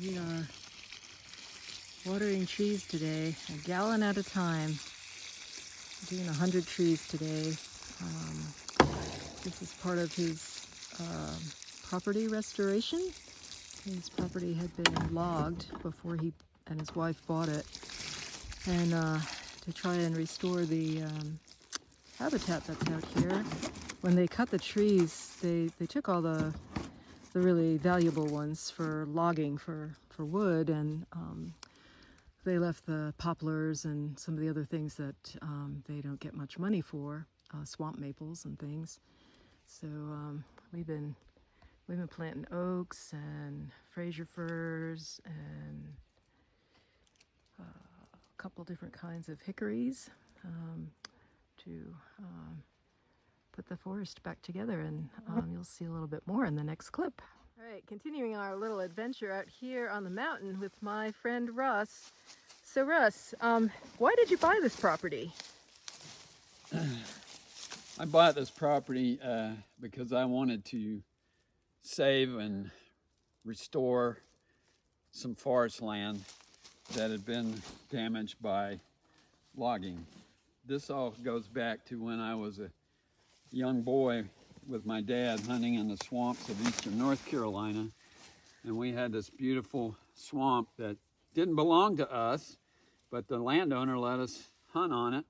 We are watering trees today, a gallon at a time. Doing 100 trees today. This is part of his property restoration. His property had been logged before he and his wife bought it, and to try and restore the habitat that's out here. When they cut the trees, they took all the really valuable ones for logging for wood, and they left the poplars and some of the other things that they don't get much money for, swamp maples and things. So we've been planting oaks and Fraser firs and a couple different kinds of hickories to put the forest back together, and you'll see a little bit more in the next clip. All right, continuing our little adventure out here on the mountain with my friend Russ. So Russ, why did you buy this property? I bought this property because I wanted to save and restore some forest land that had been damaged by logging. This all goes back to when I was a young boy with my dad hunting in the swamps of eastern North Carolina, and we had this beautiful swamp that didn't belong to us, but the landowner let us hunt on it,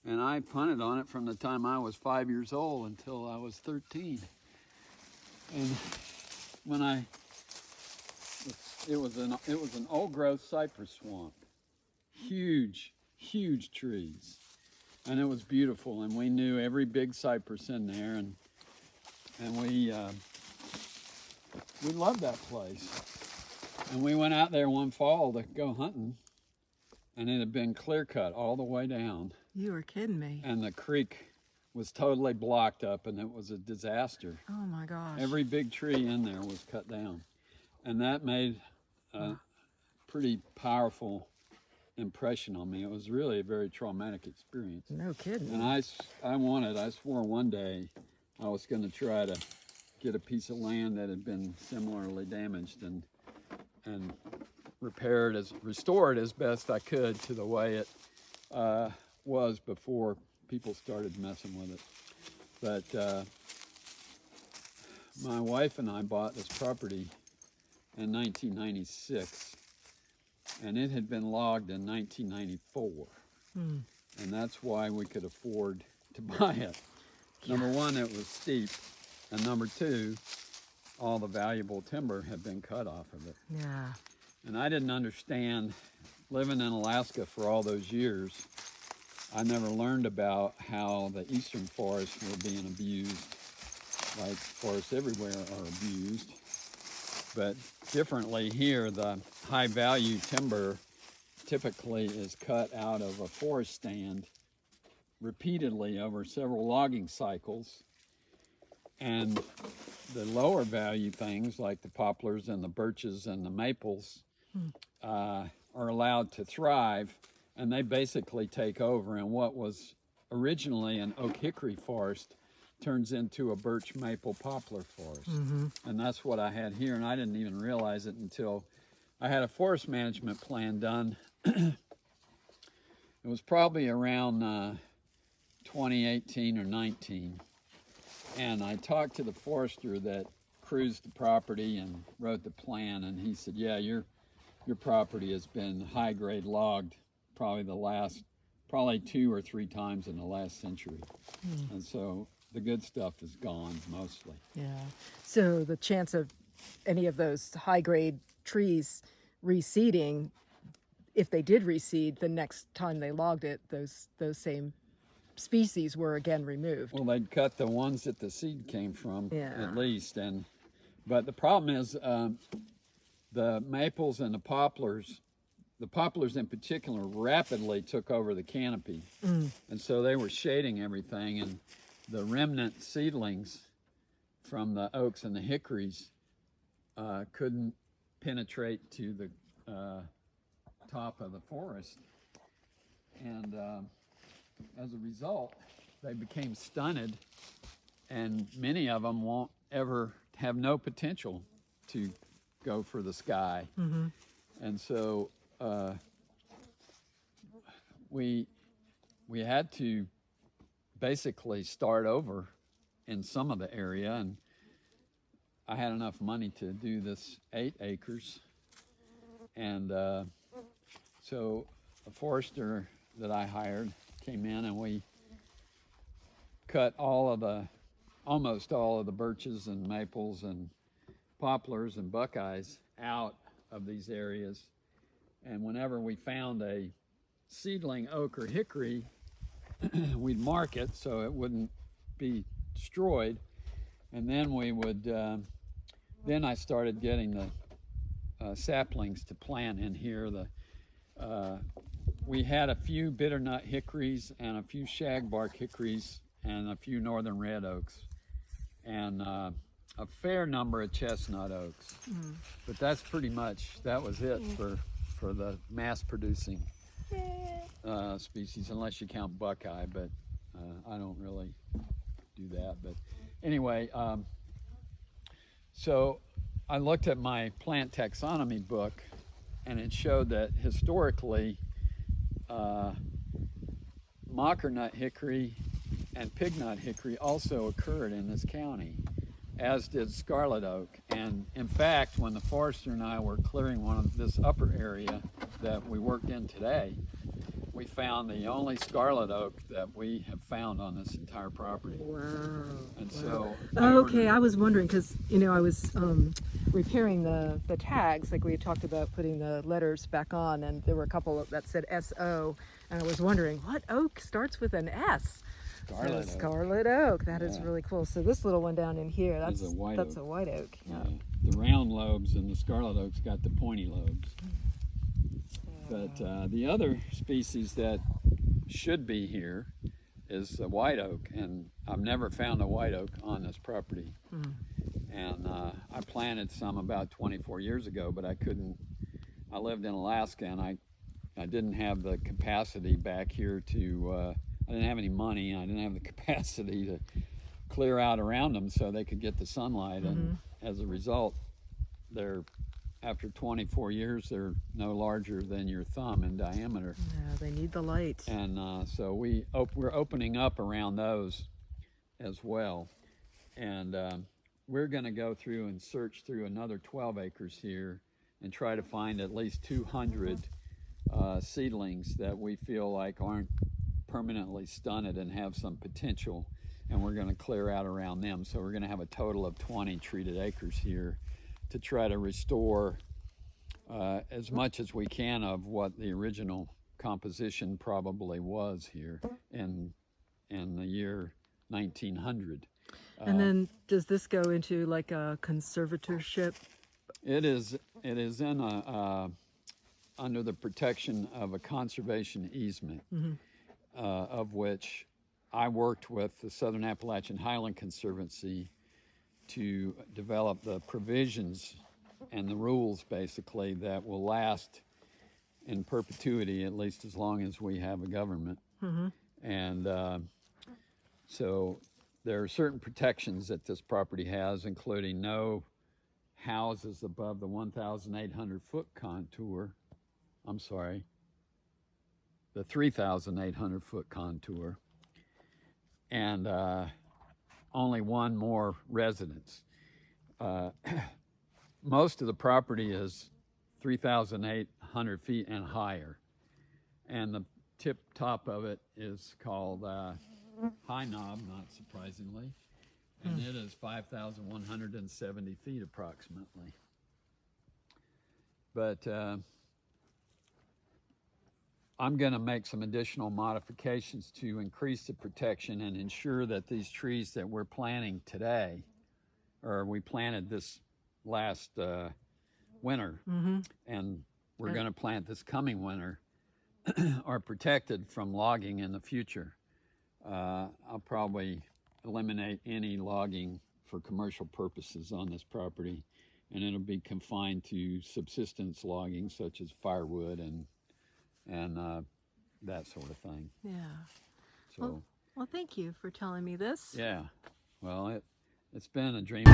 and I hunted on it from the time I was 5 years old until I was 13. And when it was an old growth cypress swamp, huge trees, and it was beautiful, and we knew every big cypress in there, and we loved that place. And we went out there one fall to go hunting, and it had been clear cut all the way down. You were kidding me. And the creek was totally blocked up, and it was a disaster. Oh my gosh. Every big tree in there was cut down. And that made a pretty powerful impression on me. It was really a very traumatic experience. No kidding. And I swore one day I was going to try to get a piece of land that had been similarly damaged and restored as best I could to the way it was before people started messing with it. But my wife and I bought this property in 1996, and it had been logged in 1994. And that's why we could afford to buy it. Number one, it was steep, and number two, all the valuable timber had been cut off of it. Yeah. And I didn't understand, living in Alaska for all those years, I never learned about how the eastern forests were being abused, like forests everywhere are abused. But differently here, the high value timber typically is cut out of a forest stand repeatedly over several logging cycles. And the lower value things like the poplars and the birches and the maples are allowed to thrive, and they basically take over, and what was originally an oak hickory forest turns into a birch maple poplar forest. And that's what I had here, and I didn't even realize it until I had a forest management plan done. It was probably around 2018 or 19, and I talked to the forester that cruised the property and wrote the plan, and he said, yeah, your property has been high grade logged probably 2 or 3 times in the last century. And so the good stuff is gone mostly. Yeah. So the chance of any of those high grade trees reseeding, if they did reseed the next time they logged it, those same species were again removed. Well, they'd cut the ones that the seed came from, Yeah. at least. But the problem is the maples and the poplars in particular rapidly took over the canopy. And so they were shading everything, and the remnant seedlings from the oaks and the hickories couldn't penetrate to the top of the forest. And as a result, they became stunted, and many of them won't ever have no potential to go for the sky. And so we had to basically start over in some of the area, and I had enough money to do this 8 acres. And so a forester that I hired came in, and we cut almost all of the birches and maples and poplars and buckeyes out of these areas. And whenever we found a seedling oak or hickory, we'd mark it so it wouldn't be destroyed. And then we would, then I started getting the saplings to plant in here. We had a few bitternut hickories and a few shagbark hickories and a few northern red oaks, and a fair number of chestnut oaks. But that's pretty much, that was it for the mass producing species, unless you count buckeye, but I don't really do that. But anyway, so I looked at my plant taxonomy book, and it showed that historically mockernut hickory and pignut hickory also occurred in this county, as did scarlet oak. And in fact, when the forester and I were clearing this upper area that we worked in today, we found the only scarlet oak that we have found on this entire property. Wow. And so okay, I was wondering, because I was repairing the tags, like we had talked about putting the letters back on, and there were a couple that said SO, and I was wondering what oak starts with an S. Scarlet oak. Scarlet oak. That is really cool. So this little one down in here, that's a white a white oak. Yeah. The round lobes, and the scarlet oak's got the pointy lobes. But the other species that should be here is the white oak, and I've never found a white oak on this property. And I planted some about 24 years ago, but I couldn't. I lived in Alaska, and I didn't have the capacity back here to. I didn't have any money. I didn't have the capacity to clear out around them so they could get the sunlight, and as a result, after 24 years, they're no larger than your thumb in diameter. Yeah, they need the light. And so we're opening up around those as well. And we're going to go through and search through another 12 acres here and try to find at least 200 seedlings that we feel like aren't permanently stunted and have some potential. And we're going to clear out around them. So we're going to have a total of 20 treated acres here to try to restore as much as we can of what the original composition probably was here in the year 1900. And then does this go into like a conservatorship? It is in under the protection of a conservation easement, of which I worked with the Southern Appalachian Highland Conservancy to develop the provisions and the rules, basically, that will last in perpetuity, at least as long as we have a government. And so there are certain protections that this property has, including no houses above the 1,800 foot contour. I'm sorry, the 3,800 foot contour, and only one more residence. Most of the property is 3,800 feet and higher, and the tip top of it is called High Knob, not surprisingly, and it is 5,170 feet approximately. But I'm going to make some additional modifications to increase the protection and ensure that these trees that we're planting today, or we planted this last winter, and we're going to plant this coming winter, are protected from logging in the future. I'll probably eliminate any logging for commercial purposes on this property, and it'll be confined to subsistence logging such as firewood and that sort of thing. Yeah. So, well, thank you for telling me this. Yeah. Well, it's been a dream.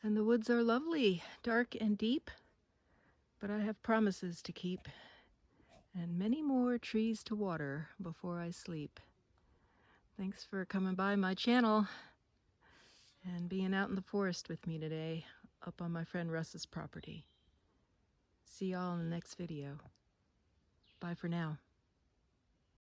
And the woods are lovely, dark and deep, but I have promises to keep and many more trees to water before I sleep. Thanks for coming by my channel and being out in the forest with me today, up on my friend Russ's property. See y'all in the next video. Bye for now.